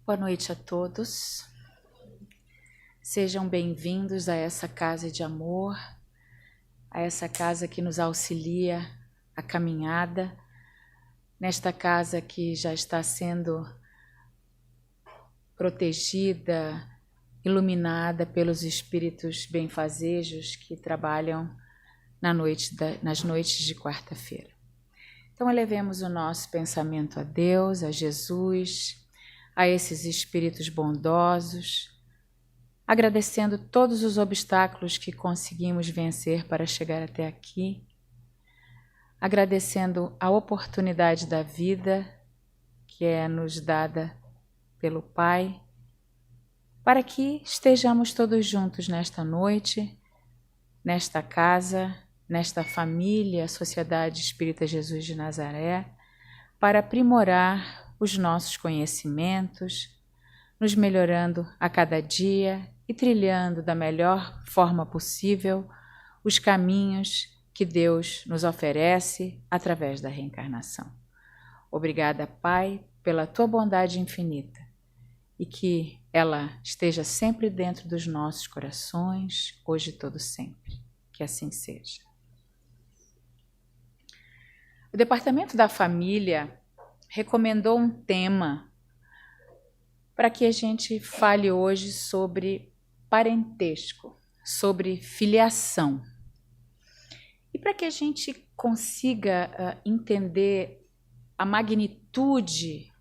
Boa noite a todos. Sejam bem-vindos a essa casa de amor, a essa casa que nos auxilia a caminhada, nesta casa que já está sendo protegida, iluminada pelos espíritos benfazejos que trabalham nas noites de quarta-feira. Então, elevemos o nosso pensamento a Deus, a Jesus, a esses espíritos bondosos, agradecendo todos os obstáculos que conseguimos vencer para chegar até aqui, agradecendo a oportunidade da vida que é nos dada pelo Pai, para que estejamos todos juntos nesta noite, nesta casa, nesta família, Sociedade Espírita Jesus de Nazaré, para aprimorar os nossos conhecimentos, nos melhorando a cada dia e trilhando da melhor forma possível os caminhos que Deus nos oferece através da reencarnação. Obrigada, Pai, pela tua bondade infinita e que ela esteja sempre dentro dos nossos corações, hoje e todo sempre. Que assim seja. O Departamento da Família recomendou um tema para que a gente fale hoje sobre parentesco, sobre filiação. E para que a gente consiga entender a magnitude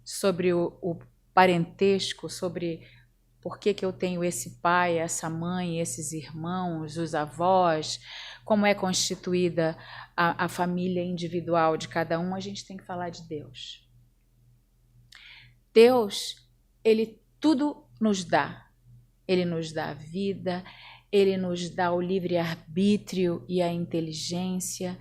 sobre o parentesco, sobre por que eu tenho esse pai, essa mãe, esses irmãos, os avós, como é constituída a família individual de cada um, a gente tem que falar de Deus. Deus, Ele tudo nos dá. Ele nos dá a vida, Ele nos dá o livre-arbítrio e a inteligência.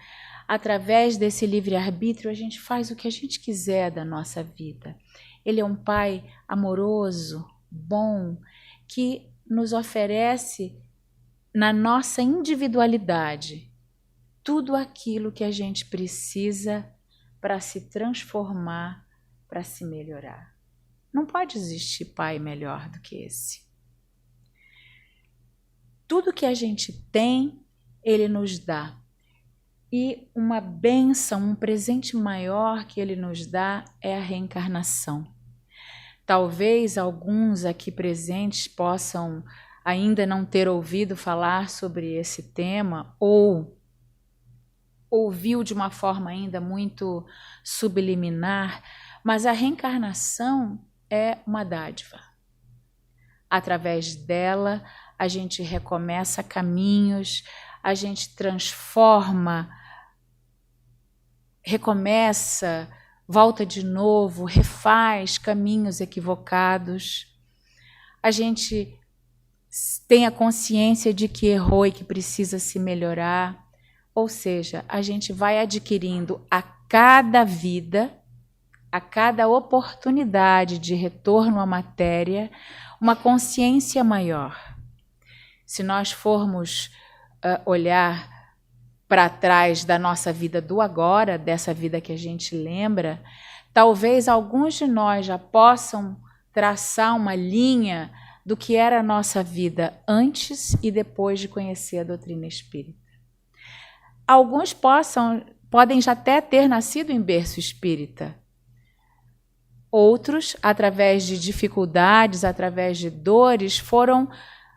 Através desse livre-arbítrio, a gente faz o que a gente quiser da nossa vida. Ele é um Pai amoroso, bom, que nos oferece, na nossa individualidade, tudo aquilo que a gente precisa para se transformar, para se melhorar. Não pode existir pai melhor do que esse. Tudo que a gente tem, Ele nos dá. E uma bênção, um presente maior que Ele nos dá é a reencarnação. Talvez alguns aqui presentes possam ainda não ter ouvido falar sobre esse tema ou ouviu de uma forma ainda muito subliminar, mas a reencarnação é uma dádiva. Através dela, a gente recomeça caminhos, a gente transforma, recomeça, volta de novo, refaz caminhos equivocados. A gente tem a consciência de que errou e que precisa se melhorar. Ou seja, a gente vai adquirindo a cada vida, a cada oportunidade de retorno à matéria, uma consciência maior. Se nós formos olhar para trás da nossa vida do agora, dessa vida que a gente lembra, talvez alguns de nós já possam traçar uma linha do que era a nossa vida antes e depois de conhecer a doutrina espírita. Alguns podem já até ter nascido em berço espírita. Outros, através de dificuldades, através de dores, foram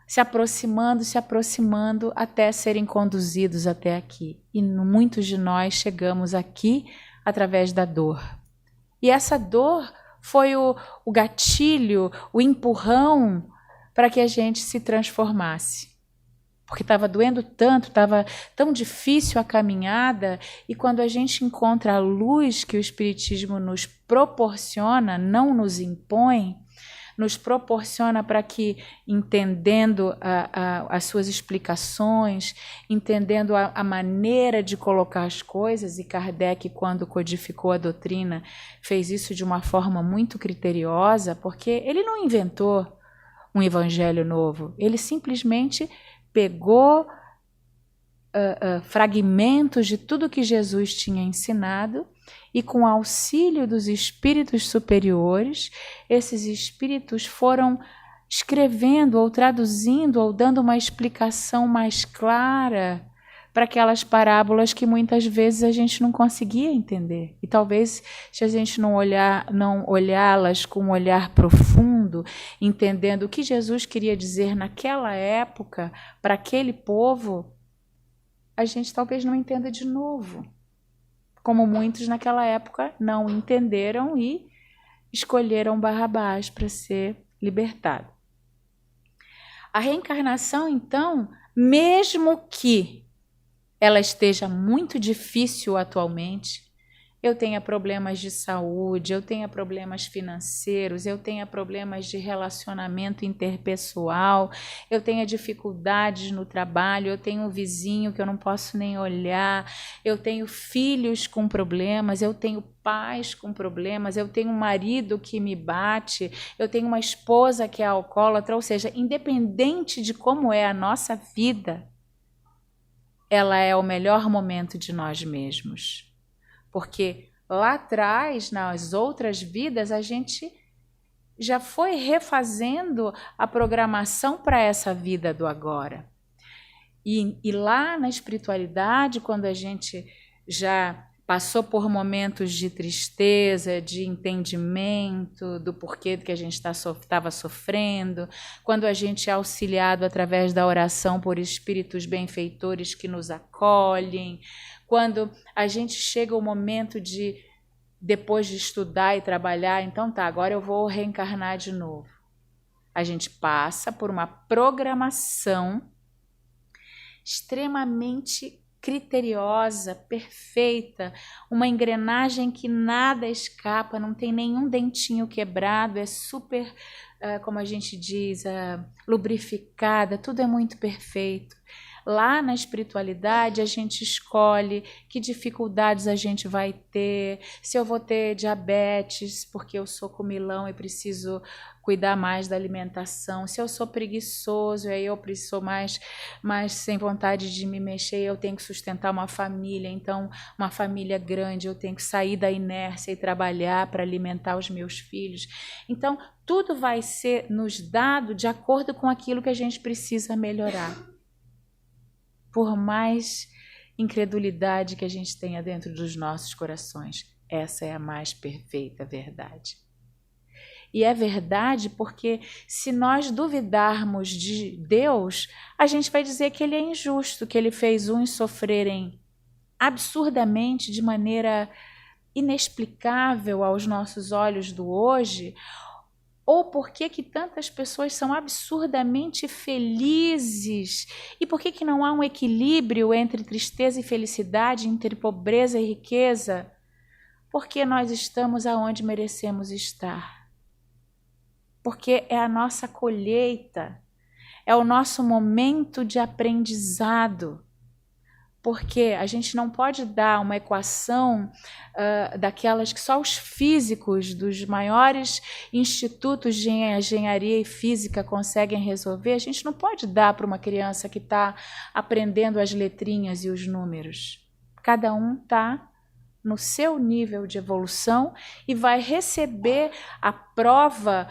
se aproximando até serem conduzidos até aqui. E muitos de nós chegamos aqui através da dor. E essa dor foi o gatilho, o empurrão para que a gente se transformasse. Porque estava doendo tanto, estava tão difícil a caminhada, e quando a gente encontra a luz que o Espiritismo nos proporciona, não nos impõe, nos proporciona para que, entendendo as suas explicações, entendendo a maneira de colocar as coisas, e Kardec, quando codificou a doutrina, fez isso de uma forma muito criteriosa, porque ele não inventou um evangelho novo, ele simplesmente pegou fragmentos de tudo que Jesus tinha ensinado, e com o auxílio dos espíritos superiores, esses espíritos foram escrevendo ou traduzindo ou dando uma explicação mais clara para aquelas parábolas que muitas vezes a gente não conseguia entender. E talvez, se a gente não olhá-las com um olhar profundo, entendendo o que Jesus queria dizer naquela época para aquele povo, a gente talvez não entenda de novo. Como muitos naquela época não entenderam e escolheram Barrabás para ser libertado. A reencarnação, então, mesmo que ela esteja muito difícil atualmente, eu tenha problemas de saúde, eu tenha problemas financeiros, eu tenha problemas de relacionamento interpessoal, eu tenha dificuldades no trabalho, eu tenho um vizinho que eu não posso nem olhar, eu tenho filhos com problemas, eu tenho pais com problemas, eu tenho um marido que me bate, eu tenho uma esposa que é alcoólatra, ou seja, independente de como é a nossa vida, ela é o melhor momento de nós mesmos. Porque lá atrás, nas outras vidas, a gente já foi refazendo a programação para essa vida do agora. E lá na espiritualidade, quando a gente já passou por momentos de tristeza, de entendimento do porquê que a gente estava sofrendo, quando a gente é auxiliado através da oração por espíritos benfeitores que nos acolhem, quando a gente chega ao momento de, depois de estudar e trabalhar, então tá, agora eu vou reencarnar de novo. A gente passa por uma programação extremamente criteriosa, perfeita, uma engrenagem que nada escapa, não tem nenhum dentinho quebrado, é super, como a gente diz, lubrificada, tudo é muito perfeito. Lá na espiritualidade a gente escolhe que dificuldades a gente vai ter, se eu vou ter diabetes porque eu sou comilão e preciso cuidar mais da alimentação, se eu sou preguiçoso e aí eu sou mais sem vontade de me mexer, eu tenho que sustentar uma família, então uma família grande, eu tenho que sair da inércia e trabalhar para alimentar os meus filhos. Então tudo vai ser nos dado de acordo com aquilo que a gente precisa melhorar. Por mais incredulidade que a gente tenha dentro dos nossos corações, essa é a mais perfeita verdade. E é verdade porque se nós duvidarmos de Deus, a gente vai dizer que Ele é injusto, que Ele fez uns sofrerem absurdamente, de maneira inexplicável aos nossos olhos do hoje, ou por que tantas pessoas são absurdamente felizes? E por que não há um equilíbrio entre tristeza e felicidade, entre pobreza e riqueza? Porque nós estamos aonde merecemos estar. Porque é a nossa colheita, é o nosso momento de aprendizado. Porque a gente não pode dar uma equação daquelas que só os físicos dos maiores institutos de engenharia e física conseguem resolver. A gente não pode dar para uma criança que está aprendendo as letrinhas e os números. Cada um está no seu nível de evolução e vai receber a prova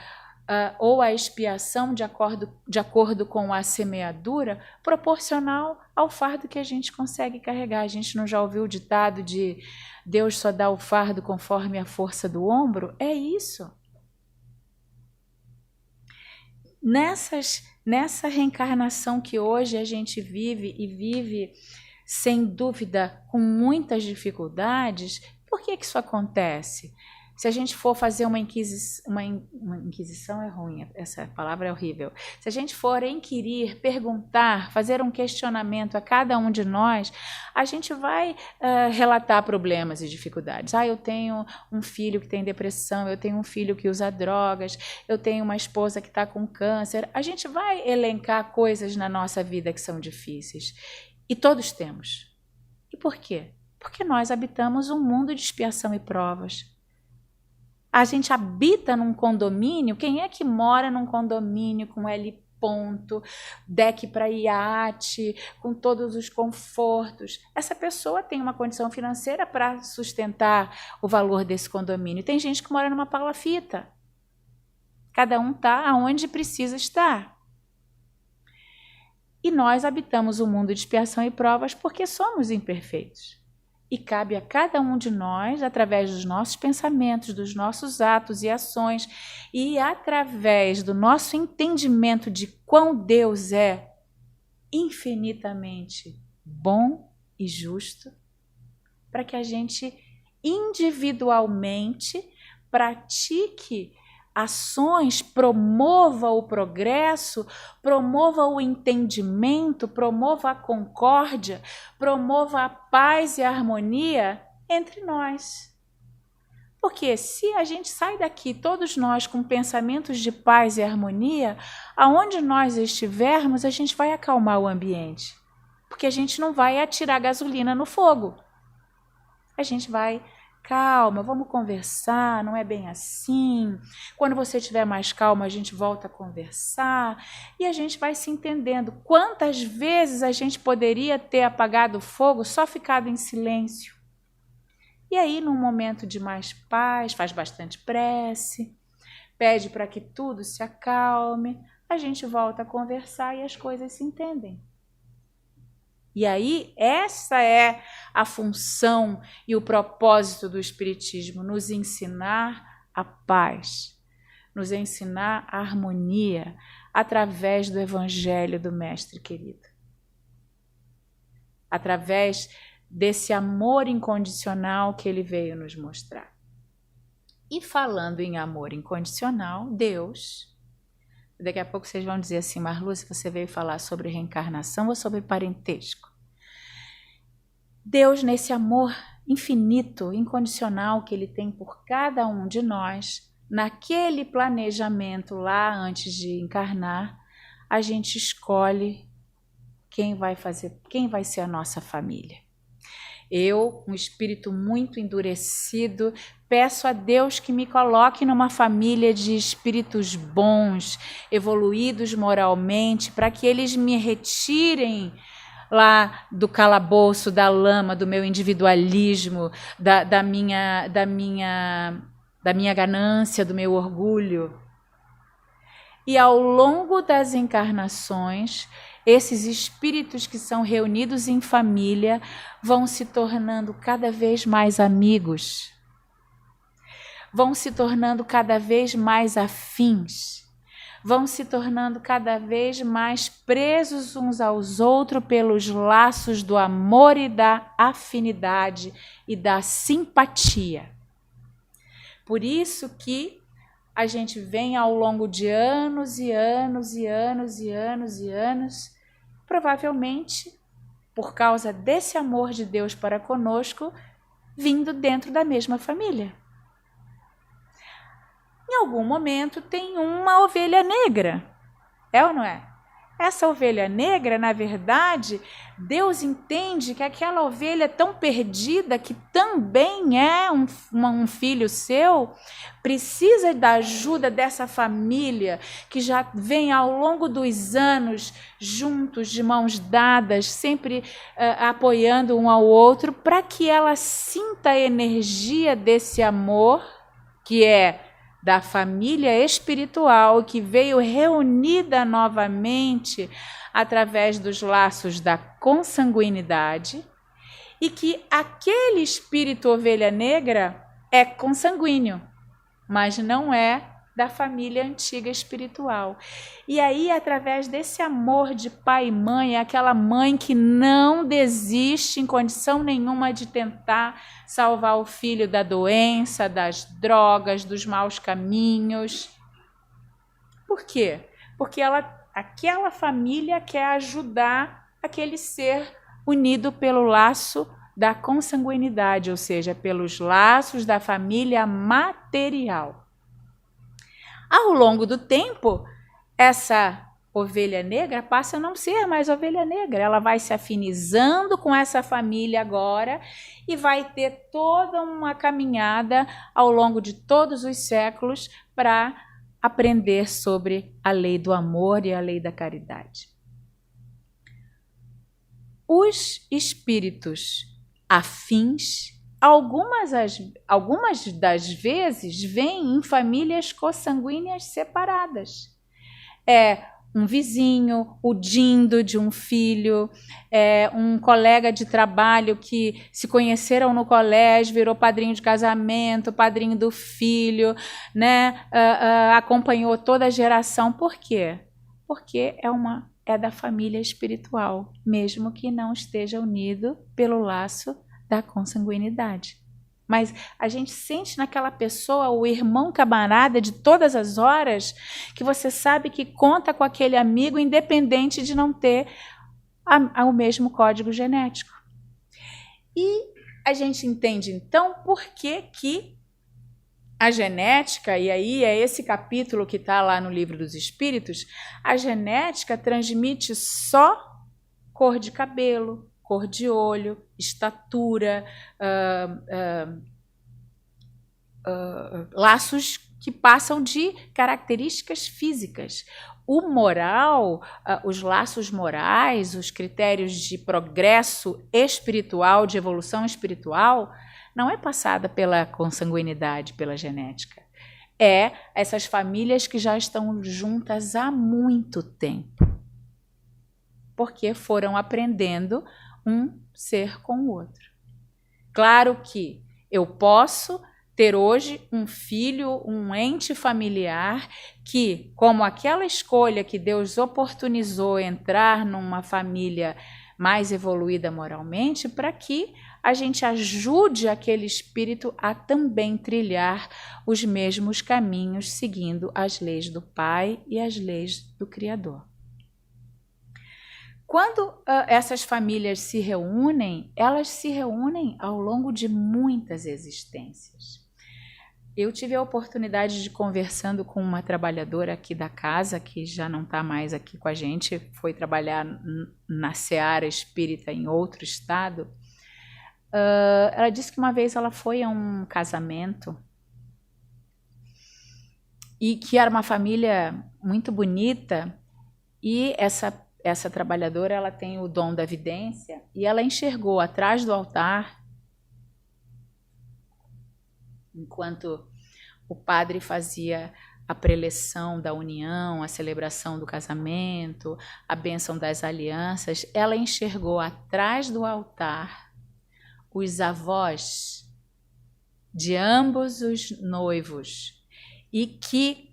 ou a expiação de acordo com a semeadura proporcional ao fardo que a gente consegue carregar. A gente não já ouviu o ditado de Deus só dá o fardo conforme a força do ombro? É isso. Nessa reencarnação que hoje a gente vive e vive sem dúvida com muitas dificuldades, por que isso acontece? Se a gente for fazer uma inquisição é ruim, essa palavra é horrível. Se a gente for inquirir, perguntar, fazer um questionamento a cada um de nós, a gente vai relatar problemas e dificuldades. Eu tenho um filho que tem depressão, eu tenho um filho que usa drogas, eu tenho uma esposa que está com câncer. A gente vai elencar coisas na nossa vida que são difíceis. E todos temos. E por quê? Porque nós habitamos um mundo de expiação e provas. A gente habita num condomínio. Quem é que mora num condomínio com ponto, deck para iate, com todos os confortos. Essa pessoa tem uma condição financeira para sustentar o valor desse condomínio. Tem gente que mora numa palafita. Cada um está onde precisa estar. E nós habitamos o mundo de expiação e provas porque somos imperfeitos. E cabe a cada um de nós, através dos nossos pensamentos, dos nossos atos e ações, e através do nosso entendimento de quão Deus é infinitamente bom e justo, para que a gente individualmente pratique ações, promova o progresso, promova o entendimento, promova a concórdia, promova a paz e a harmonia entre nós. Porque se a gente sai daqui, todos nós, com pensamentos de paz e harmonia, aonde nós estivermos, a gente vai acalmar o ambiente. Porque a gente não vai atirar gasolina no fogo. A gente vai... Calma, vamos conversar, não é bem assim. Quando você estiver mais calma, a gente volta a conversar e a gente vai se entendendo. Quantas vezes a gente poderia ter apagado o fogo, só ficado em silêncio? E aí, num momento de mais paz, faz bastante prece, pede para que tudo se acalme, a gente volta a conversar e as coisas se entendem. E aí, essa é a função e o propósito do Espiritismo, nos ensinar a paz, nos ensinar a harmonia através do Evangelho do Mestre querido. Através desse amor incondicional que ele veio nos mostrar. E falando em amor incondicional, Deus... Daqui a pouco vocês vão dizer assim, Marlu, se você veio falar sobre reencarnação ou sobre parentesco. Deus, nesse amor infinito, incondicional que ele tem por cada um de nós, naquele planejamento lá antes de encarnar, a gente escolhe quem vai ser a nossa família. Eu, um espírito muito endurecido, peço a Deus que me coloque numa família de espíritos bons, evoluídos moralmente, para que eles me retirem lá do calabouço, da lama, do meu individualismo, da minha ganância, do meu orgulho. E ao longo das encarnações, esses espíritos que são reunidos em família vão se tornando cada vez mais amigos, vão se tornando cada vez mais afins, vão se tornando cada vez mais presos uns aos outros pelos laços do amor e da afinidade e da simpatia. Por isso que a gente vem ao longo de anos e anos e anos e anos e anos, provavelmente por causa desse amor de Deus para conosco, vindo dentro da mesma família. Em algum momento tem uma ovelha negra, é ou não é? Essa ovelha negra, na verdade, Deus entende que aquela ovelha tão perdida, que também é um filho seu, precisa da ajuda dessa família que já vem ao longo dos anos juntos, de mãos dadas, sempre apoiando um ao outro, para que ela sinta a energia desse amor, que é da família espiritual que veio reunida novamente através dos laços da consanguinidade, e que aquele espírito ovelha negra é consanguíneo, mas não é da família antiga espiritual. E aí, através desse amor de pai e mãe, aquela mãe que não desiste em condição nenhuma de tentar salvar o filho da doença, das drogas, dos maus caminhos. Por quê? Porque aquela família quer ajudar aquele ser unido pelo laço da consanguinidade, ou seja, pelos laços da família material. Ao longo do tempo, essa ovelha negra passa a não ser mais ovelha negra. Ela vai se afinizando com essa família agora e vai ter toda uma caminhada ao longo de todos os séculos para aprender sobre a lei do amor e a lei da caridade. Os espíritos afins, algumas das vezes, vêm em famílias consanguíneas separadas. Um vizinho, o dindo de um filho, um colega de trabalho que se conheceram no colégio, virou padrinho de casamento, padrinho do filho, né? Acompanhou toda a geração. Por quê? Porque é da família espiritual, mesmo que não esteja unido pelo laço da consanguinidade. Mas a gente sente naquela pessoa o irmão camarada de todas as horas, que você sabe que conta com aquele amigo, independente de não ter o mesmo código genético. E a gente entende, então, por que a genética, e aí é esse capítulo que está lá no Livro dos Espíritos, a genética transmite só cor de cabelo, cor de olho, estatura, laços que passam de características físicas. O moral, os laços morais, os critérios de progresso espiritual, de evolução espiritual, não é passada pela consanguinidade, pela genética. É essas famílias que já estão juntas há muito tempo, porque foram aprendendo um ser com o outro. Claro que eu posso ter hoje um filho, um ente familiar que, como aquela escolha que Deus oportunizou entrar numa família mais evoluída moralmente, para que a gente ajude aquele espírito a também trilhar os mesmos caminhos, seguindo as leis do Pai e as leis do Criador. Quando essas famílias se reúnem, elas se reúnem ao longo de muitas existências. Eu tive a oportunidade de conversando com uma trabalhadora aqui da casa, que já não está mais aqui com a gente, foi trabalhar na Seara Espírita em outro estado. Ela disse que uma vez ela foi a um casamento e que era uma família muito bonita, e essa trabalhadora, ela tem o dom da vidência, e ela enxergou atrás do altar, enquanto o padre fazia a preleção da união, a celebração do casamento, a bênção das alianças, ela enxergou atrás do altar os avós de ambos os noivos, e que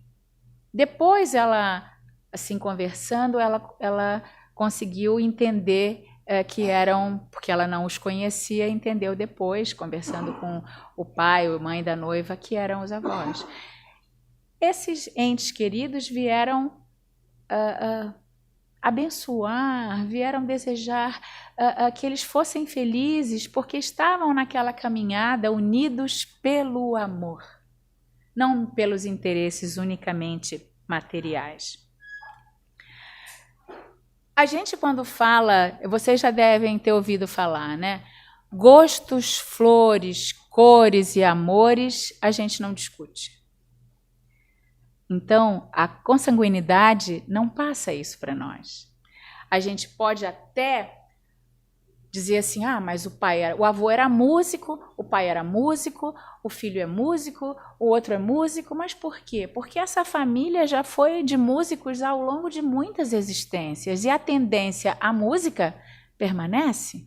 depois ela, assim, conversando, ela conseguiu entender que eram, porque ela não os conhecia, entendeu depois, conversando com o pai ou mãe da noiva, que eram os avós. Esses entes queridos vieram abençoar, vieram desejar que eles fossem felizes, porque estavam naquela caminhada unidos pelo amor, não pelos interesses unicamente materiais. A gente, quando fala, vocês já devem ter ouvido falar, né? Gostos, flores, cores e amores, a gente não discute. Então, a consanguinidade não passa isso para nós. A gente pode até dizer assim, mas o avô era músico, o pai era músico, o filho é músico, o outro é músico, mas por quê? Porque essa família já foi de músicos ao longo de muitas existências, e a tendência à música permanece.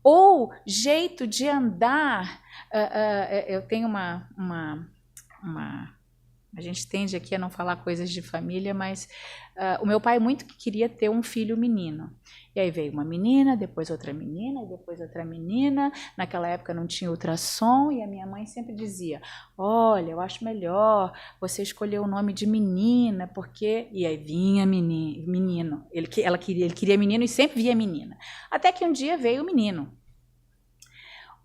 Ou jeito de andar, eu tenho a gente tende aqui a não falar coisas de família, mas o meu pai muito queria ter um filho menino. E aí veio uma menina, depois outra menina, depois outra menina. Naquela época não tinha ultrassom, e a minha mãe sempre dizia, olha, eu acho melhor você escolher o nome de menina, porque... E aí vinha menino. Ele queria menino e sempre via menina. Até que um dia veio o menino.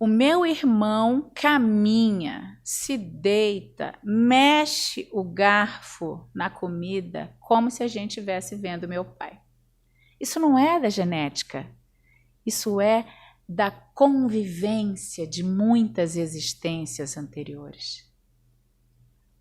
O meu irmão caminha, se deita, mexe o garfo na comida como se a gente estivesse vendo meu pai. Isso não é da genética, isso é da convivência de muitas existências anteriores.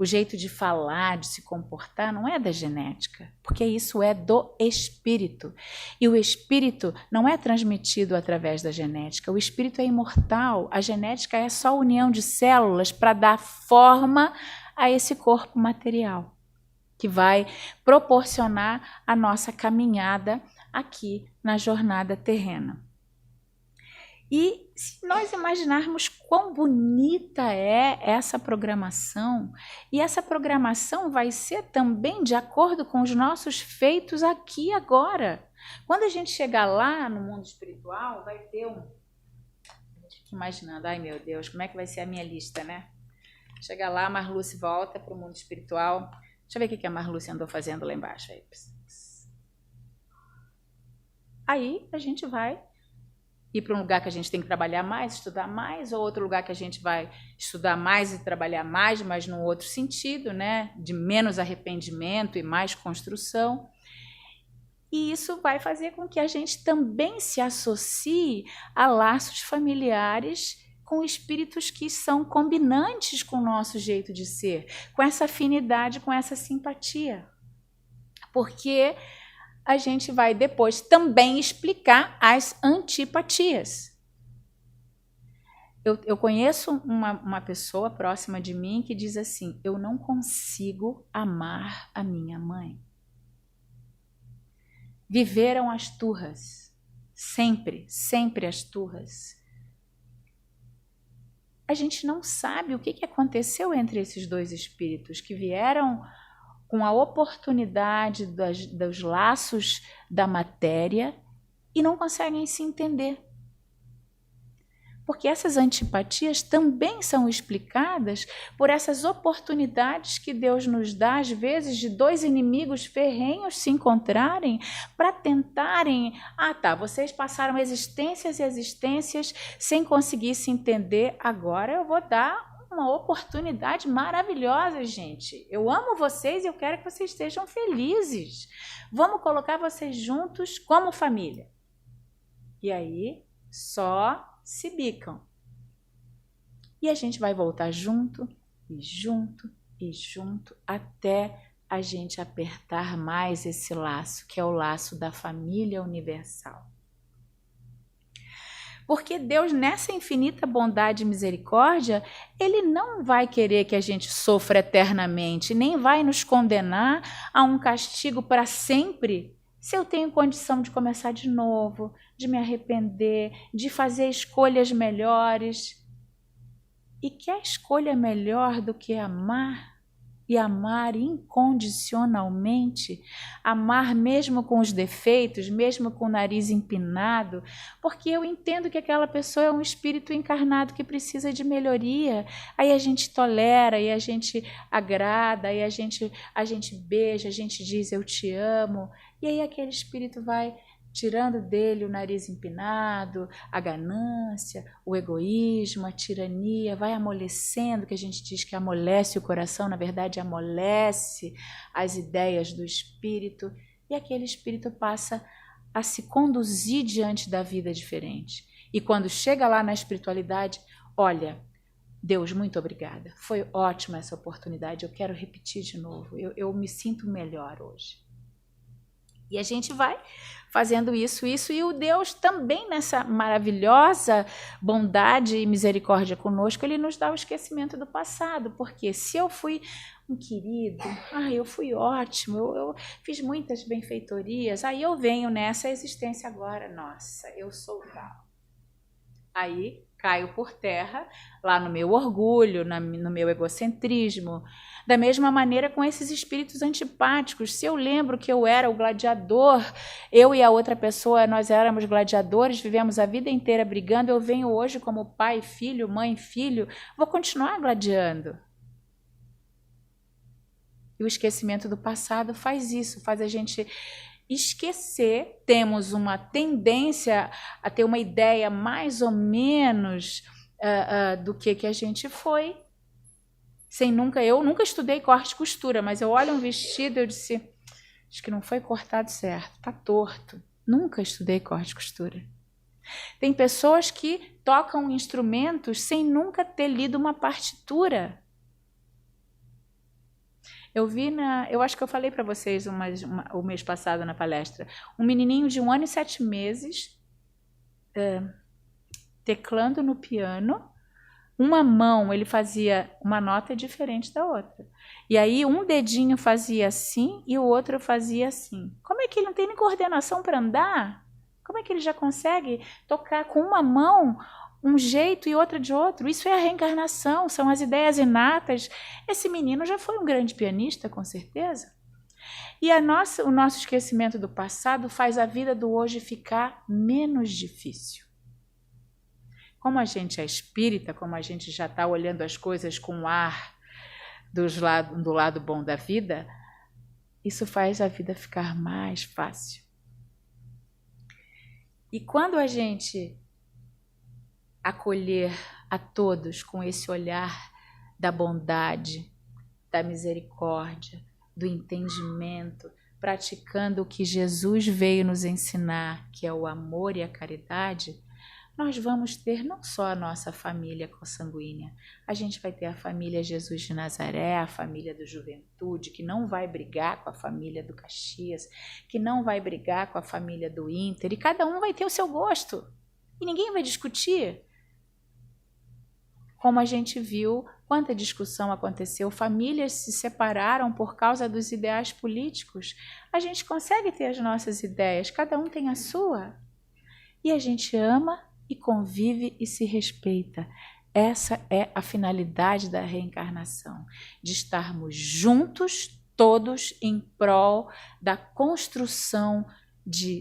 o jeito de falar, de se comportar, não é da genética, porque isso é do espírito. E o espírito não é transmitido através da genética, o espírito é imortal, a genética é só a união de células para dar forma a esse corpo material, que vai proporcionar a nossa caminhada aqui na jornada terrena. E se nós imaginarmos quão bonita é essa programação, e essa programação vai ser também de acordo com os nossos feitos aqui e agora. Quando a gente chegar lá no mundo espiritual, vai ter um... A gente fica imaginando, ai meu Deus, como é que vai ser a minha lista, né? Chegar lá, a Marluce volta para o mundo espiritual. Deixa eu ver o que a Marluce andou fazendo lá embaixo. Aí a gente vai ir para um lugar que a gente tem que trabalhar mais, estudar mais, ou outro lugar que a gente vai estudar mais e trabalhar mais, mas num outro sentido, né? De menos arrependimento e mais construção. E isso vai fazer com que a gente também se associe a laços familiares com espíritos que são combinantes com o nosso jeito de ser, com essa afinidade, com essa simpatia. Porque a gente vai depois também explicar as antipatias. Eu conheço uma pessoa próxima de mim que diz assim: eu não consigo amar a minha mãe. Viveram as turras, sempre as turras. A gente não sabe o que aconteceu entre esses dois espíritos que vieram com a oportunidade dos laços da matéria e não conseguem se entender. Porque essas antipatias também são explicadas por essas oportunidades que Deus nos dá, às vezes, de dois inimigos ferrenhos se encontrarem para tentarem... vocês passaram existências e existências sem conseguir se entender, agora eu vou dar uma oportunidade maravilhosa, gente. Eu amo vocês e eu quero que vocês estejam felizes. Vamos colocar vocês juntos como família. E aí, só se bicam. E a gente vai voltar junto, e junto, e junto, até a gente apertar mais esse laço, que é o laço da família universal. Porque Deus, nessa infinita bondade e misericórdia, Ele não vai querer que a gente sofra eternamente, nem vai nos condenar a um castigo para sempre, se eu tenho condição de começar de novo, de me arrepender, de fazer escolhas melhores. E que escolha melhor do que amar? E amar incondicionalmente, amar mesmo com os defeitos, mesmo com o nariz empinado, porque eu entendo que aquela pessoa é um espírito encarnado que precisa de melhoria. Aí a gente tolera, aí a gente agrada, aí a gente beija, a gente diz eu te amo, e aí aquele espírito vai tirando dele o nariz empinado, a ganância, o egoísmo, a tirania, vai amolecendo, que a gente diz que amolece o coração, na verdade amolece as ideias do espírito, e aquele espírito passa a se conduzir diante da vida diferente. E quando chega lá na espiritualidade, olha, Deus, muito obrigada, foi ótima essa oportunidade, eu quero repetir de novo, eu me sinto melhor hoje. E a gente vai fazendo isso, e o Deus também, nessa maravilhosa bondade e misericórdia conosco, Ele nos dá o esquecimento do passado, porque se eu fui um querido, eu fui ótimo, eu fiz muitas benfeitorias, aí eu venho nessa existência agora, nossa, eu sou tal. Aí caio por terra, lá no meu orgulho, no meu egocentrismo. Da mesma maneira com esses espíritos antipáticos. Se eu lembro que eu era o gladiador, eu e a outra pessoa, nós éramos gladiadores, vivemos a vida inteira brigando, eu venho hoje como pai, filho, mãe, filho, vou continuar gladiando. E o esquecimento do passado faz isso, faz a gente esquecer, temos uma tendência a ter uma ideia mais ou menos do que a gente foi, eu nunca estudei corte e costura, mas eu olho um vestido e eu disse, acho que não foi cortado certo, tá torto, nunca estudei corte e costura. Tem pessoas que tocam instrumentos sem nunca ter lido uma partitura. Eu acho que eu falei para vocês o mês passado na palestra, um menininho de 1 ano e 7 meses teclando no piano. Uma mão ele fazia uma nota diferente da outra. E aí um dedinho fazia assim e o outro fazia assim. Como é que ele não tem nem coordenação para andar? Como é que ele já consegue tocar com uma mão um jeito e outra de outro? Isso é a reencarnação, são as ideias inatas. Esse menino já foi um grande pianista, com certeza. E o nosso esquecimento do passado faz a vida do hoje ficar menos difícil. Como a gente é espírita, como a gente já está olhando as coisas com o ar do lado bom da vida, isso faz a vida ficar mais fácil. E quando a gente acolher a todos com esse olhar da bondade, da misericórdia, do entendimento, praticando o que Jesus veio nos ensinar, que é o amor e a caridade, nós vamos ter não só a nossa família consanguínea, a gente vai ter a família Jesus de Nazaré, a família do Juventude, que não vai brigar com a família do Caxias, que não vai brigar com a família do Inter, e cada um vai ter o seu gosto, e ninguém vai discutir. Como a gente viu, quanta discussão aconteceu, famílias se separaram por causa dos ideais políticos. A gente consegue ter as nossas ideias, cada um tem a sua, e a gente ama e convive e se respeita. Essa é a finalidade da reencarnação, de estarmos juntos, todos, em prol da construção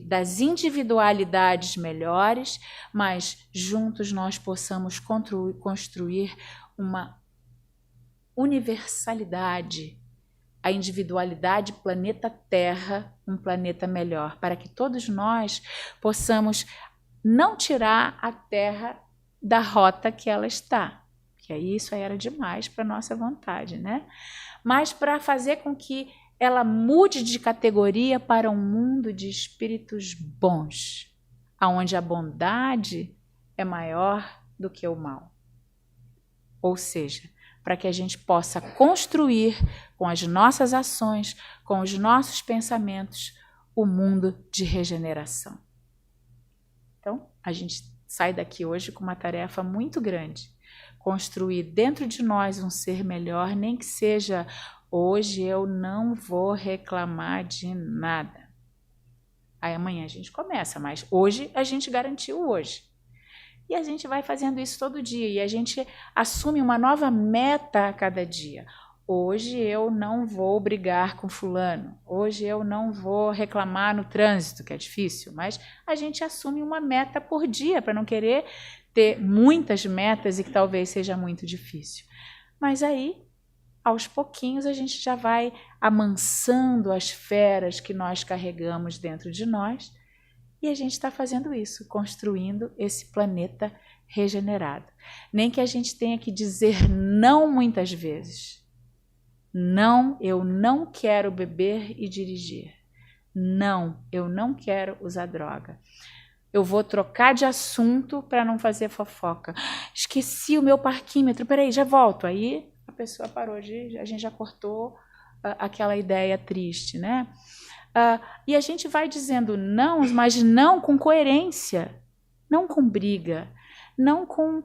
das individualidades melhores, mas juntos nós possamos construir uma universalidade, a individualidade planeta Terra, um planeta melhor, para que todos nós possamos não tirar a Terra da rota que ela está, que aí isso aí era demais para nossa vontade, né? Mas para fazer com que ela mude de categoria para um mundo de espíritos bons, aonde a bondade é maior do que o mal. Ou seja, para que a gente possa construir com as nossas ações, com os nossos pensamentos, o mundo de regeneração. Então, a gente sai daqui hoje com uma tarefa muito grande. Construir dentro de nós um ser melhor, nem que seja hoje eu não vou reclamar de nada. Aí amanhã a gente começa, mas hoje a gente garantiu hoje. E a gente vai fazendo isso todo dia e a gente assume uma nova meta a cada dia. Hoje eu não vou brigar com fulano, hoje eu não vou reclamar no trânsito, que é difícil, mas a gente assume uma meta por dia para não querer ter muitas metas e que talvez seja muito difícil. Mas aí, aos pouquinhos, a gente já vai amansando as feras que nós carregamos dentro de nós e a gente está fazendo isso, construindo esse planeta regenerado. Nem que a gente tenha que dizer não muitas vezes. Não, eu não quero beber e dirigir. Não, eu não quero usar droga. Eu vou trocar de assunto para não fazer fofoca. Esqueci o meu parquímetro, peraí, já volto. Aí a pessoa parou a gente já cortou aquela ideia triste, né? E a gente vai dizendo não, mas não com coerência, não com briga, não com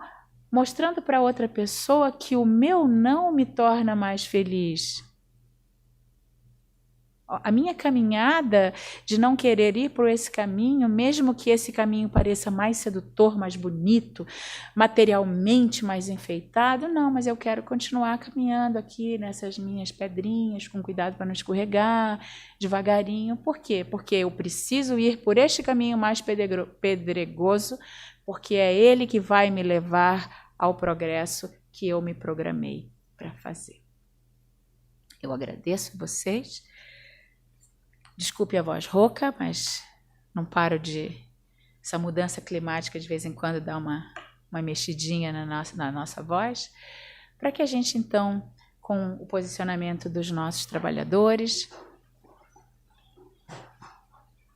mostrando para outra pessoa que o meu não me torna mais feliz. A minha caminhada de não querer ir por esse caminho, mesmo que esse caminho pareça mais sedutor, mais bonito, materialmente mais enfeitado, não, mas eu quero continuar caminhando aqui nessas minhas pedrinhas, com cuidado para não escorregar, devagarinho. Por quê? Porque eu preciso ir por este caminho mais pedregoso, porque é ele que vai me levar ao progresso que eu me programei para fazer. Eu agradeço vocês. Desculpe a voz rouca, mas não paro de... Essa mudança climática de vez em quando dá uma mexidinha na nossa voz, para que a gente, então, com o posicionamento dos nossos trabalhadores,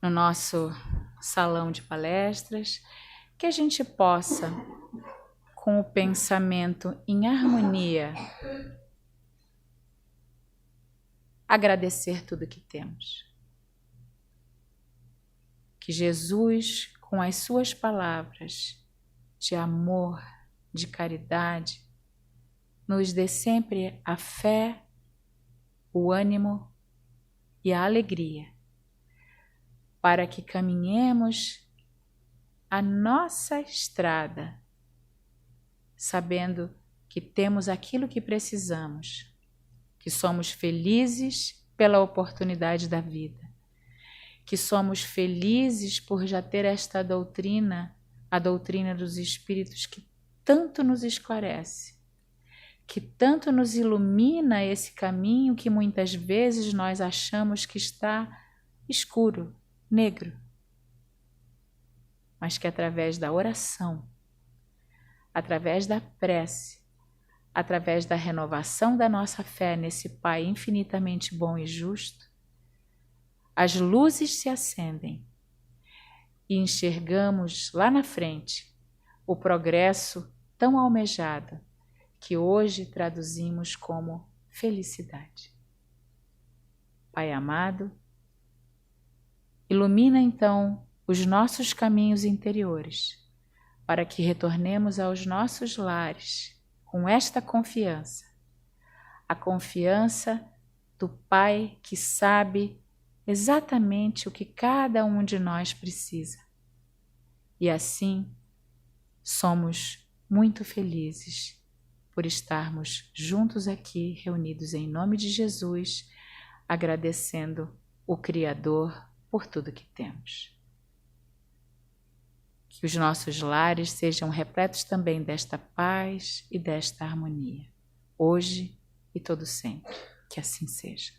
no nosso salão de palestras, que a gente possa, com o pensamento em harmonia, agradecer tudo que temos. Que Jesus, com as suas palavras de amor, de caridade, nos dê sempre a fé, o ânimo e a alegria para que caminhemos a nossa estrada, sabendo que temos aquilo que precisamos, que somos felizes pela oportunidade da vida, que somos felizes por já ter esta doutrina, a doutrina dos Espíritos, que tanto nos esclarece, que tanto nos ilumina esse caminho que muitas vezes nós achamos que está escuro, negro, mas que através da oração, através da prece, através da renovação da nossa fé nesse Pai infinitamente bom e justo, as luzes se acendem e enxergamos lá na frente o progresso tão almejado que hoje traduzimos como felicidade. Pai amado, ilumina então os nossos caminhos interiores para que retornemos aos nossos lares com esta confiança, a confiança do Pai que sabe exatamente o que cada um de nós precisa. E assim somos muito felizes por estarmos juntos aqui, reunidos em nome de Jesus, agradecendo o Criador por tudo que temos. Que os nossos lares sejam repletos também desta paz e desta harmonia, hoje e todo sempre. Que assim seja.